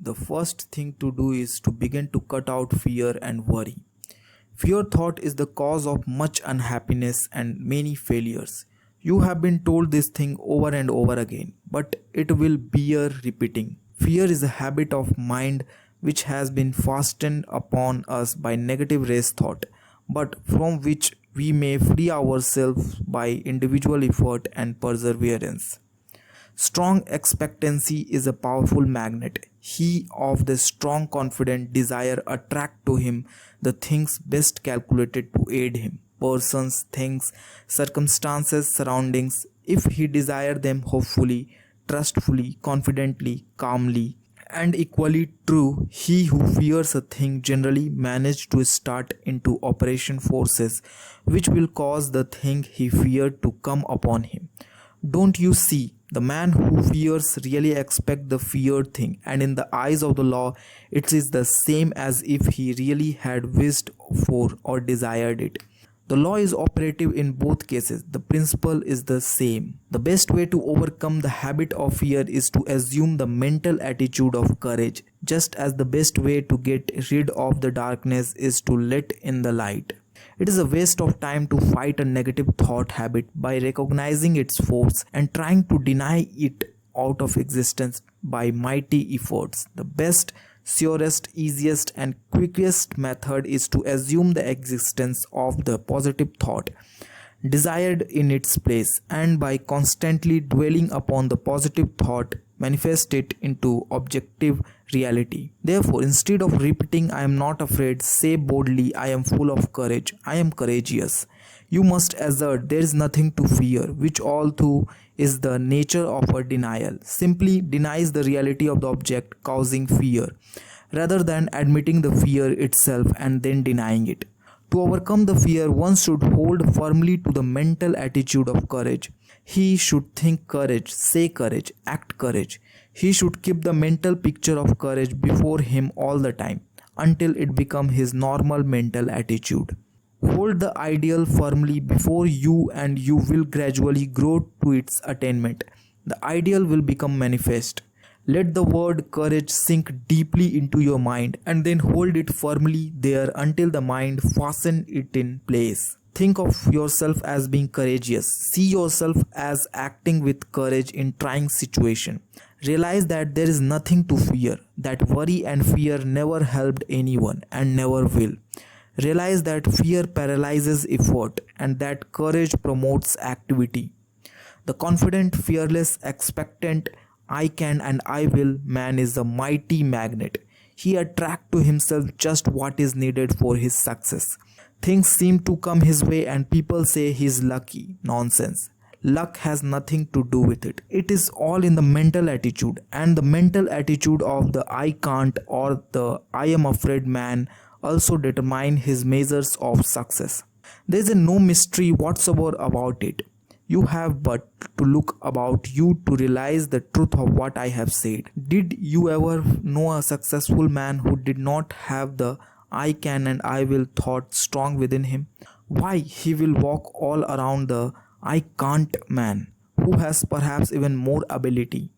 the first thing to do is to begin to cut out fear and worry. Fear thought is the cause of much unhappiness and many failures. You have been told this thing over and over again, but it will bear repeating. Fear is a habit of mind which has been fastened upon us by negative race thought, but from which we may free ourselves by individual effort and perseverance. Strong expectancy is a powerful magnet. He of the strong confident desire attract to him the things best calculated to aid him. Persons, things, circumstances, surroundings, if he desire them hopefully, trustfully, confidently, calmly, and equally true, he who fears a thing generally manages to start into operation forces which will cause the thing he feared to come upon him. Don't you see? The man who fears really expects the feared thing, and in the eyes of the law, it is the same as if he really had wished for or desired it. The law is operative in both cases. The principle is the same. The best way to overcome the habit of fear is to assume the mental attitude of courage, just as the best way to get rid of the darkness is to let in the light. It is a waste of time to fight a negative thought habit by recognizing its force and trying to deny it out of existence by mighty efforts. The best, surest, easiest, and quickest method is to assume the existence of the positive thought desired in its place, and by constantly dwelling upon the positive thought manifest it into objective reality. Therefore, instead of repeating I am not afraid, say boldly I am full of courage, I am courageous. You must assert there is nothing to fear, which although is the nature of a denial, simply denies the reality of the object causing fear, rather than admitting the fear itself and then denying it. To overcome the fear, one should hold firmly to the mental attitude of courage. He should think courage, say courage, act courage. He should keep the mental picture of courage before him all the time, until it becomes his normal mental attitude. Hold the ideal firmly before you and you will gradually grow to its attainment. The ideal will become manifest. Let the word courage sink deeply into your mind and then hold it firmly there until the mind fasten it in place. Think of yourself as being courageous. See yourself as acting with courage in trying situation. Realize that there is nothing to fear, that worry and fear never helped anyone and never will. Realize that fear paralyzes effort and that courage promotes activity. The confident, fearless, expectant, I can and I will man is a mighty magnet. He attracts to himself just what is needed for his success. Things seem to come his way and people say he is lucky. Nonsense. Luck has nothing to do with it. It is all in the mental attitude, and the mental attitude of the I can't or the I am afraid man also determine his measures of success. There is no mystery whatsoever about it. You have but to look about you to realize the truth of what I have said. Did you ever know a successful man who did not have the I can and I will thought strong within him? Why, he will walk all around the I can't man, who has perhaps even more ability.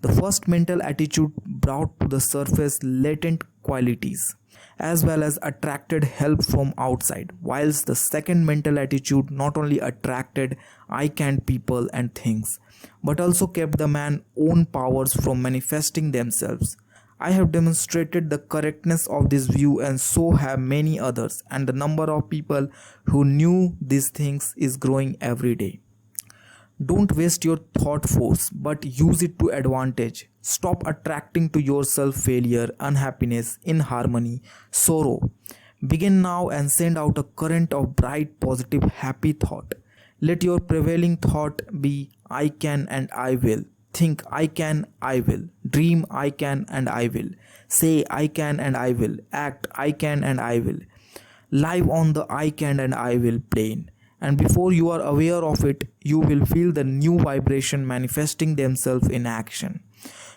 The first mental attitude brought to the surface latent qualities, as well as attracted help from outside, whilst the second mental attitude not only attracted I can people and things, but also kept the man's own powers from manifesting themselves. I have demonstrated the correctness of this view, and so have many others, and the number of people who knew these things is growing every day. Don't waste your thought force, but use it to advantage. Stop attracting to yourself failure, unhappiness, inharmony, sorrow. Begin now and send out a current of bright, positive, happy thought. Let your prevailing thought be I can and I will. Think I can, I will. Dream I can and I will. Say I can and I will. Act I can and I will. Live on the I can and I will plane. And before you are aware of it, you will feel the new vibration manifesting themselves in action.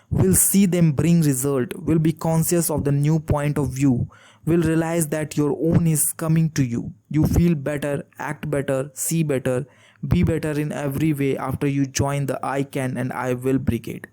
Will see them bring result, will be conscious of the new point of view, will realize that your own is coming to you. You feel better, act better, see better, be better in every way after you join the I can and I will brigade.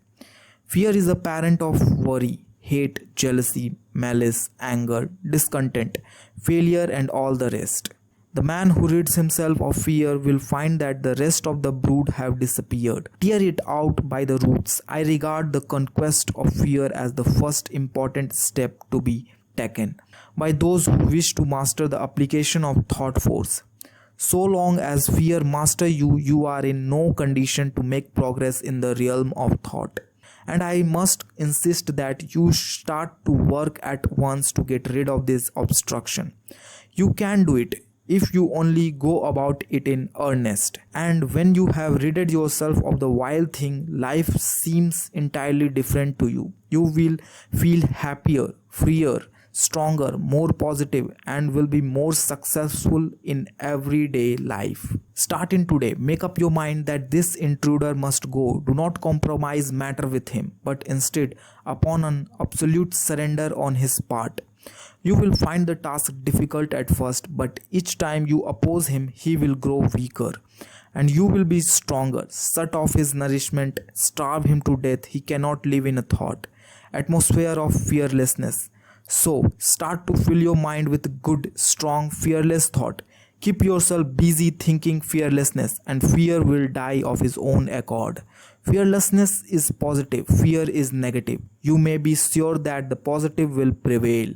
Fear is a parent of worry. hate, jealousy, malice, anger, discontent, failure, and all the rest. The man who rids himself of fear will find that the rest of the brood have disappeared. Tear it out by the roots. I regard the conquest of fear as the first important step to be taken by those who wish to master the application of thought force. So long as fear master you, you are in no condition to make progress in the realm of thought. And I must insist that you start to work at once to get rid of this obstruction. You can do it if you only go about it in earnest. And when you have ridded yourself of the vile thing, life seems entirely different to you. You will feel happier, freer, stronger, more positive, and will be more successful in everyday life. Start in today. Make up your mind that this intruder must go. Do not compromise matter with him, but instead upon an absolute surrender on his part. You will find the task difficult at first, but each time you oppose him, he will grow weaker and you will be stronger. Shut off his nourishment, starve him to death. He cannot live in a thought atmosphere of fearlessness. So, start to fill your mind with good, strong, fearless thought. Keep yourself busy thinking fearlessness, and fear will die of its own accord. Fearlessness is positive, fear is negative. You may be sure that the positive will prevail.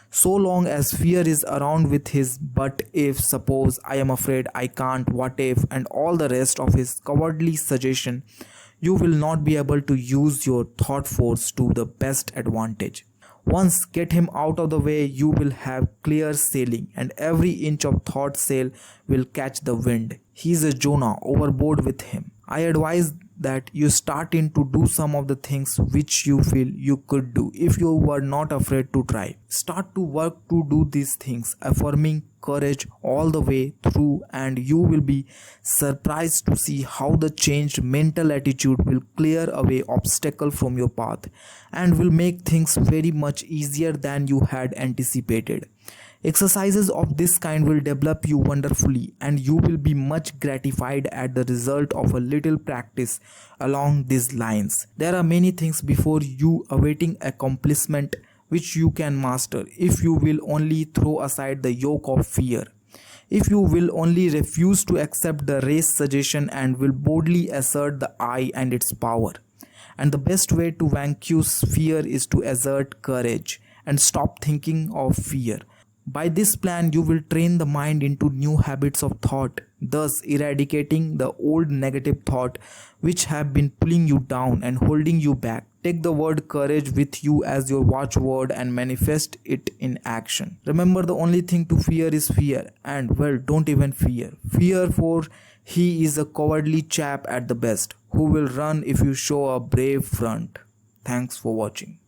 So long as fear is around with his but if, suppose, I am afraid, I can't, what if, and all the rest of his cowardly suggestion, you will not be able to use your thought force to the best advantage. Once get him out of the way, you will have clear sailing, and every inch of thought sail will catch the wind. He is a Jonah, overboard with him. I advise that you start in to do some of the things which you feel you could do if you were not afraid to try. Start to work to do these things, affirming courage all the way through, and you will be surprised to see how the changed mental attitude will clear away obstacle from your path and will make things very much easier than you had anticipated. Exercises of this kind will develop you wonderfully, and you will be much gratified at the result of a little practice along these lines. There are many things before you awaiting accomplishment which you can master if you will only throw aside the yoke of fear. If you will only refuse to accept the race suggestion and will boldly assert the I and its power. And the best way to vanquish fear is to assert courage and stop thinking of fear. By this plan, you will train the mind into new habits of thought, thus eradicating the old negative thought which have been pulling you down and holding you back. Take the word courage with you as your watchword and manifest it in action. Remember, the only thing to fear is fear, and well, don't even fear. Fear, for he is a cowardly chap at the best, who will run if you show a brave front. Thanks for watching.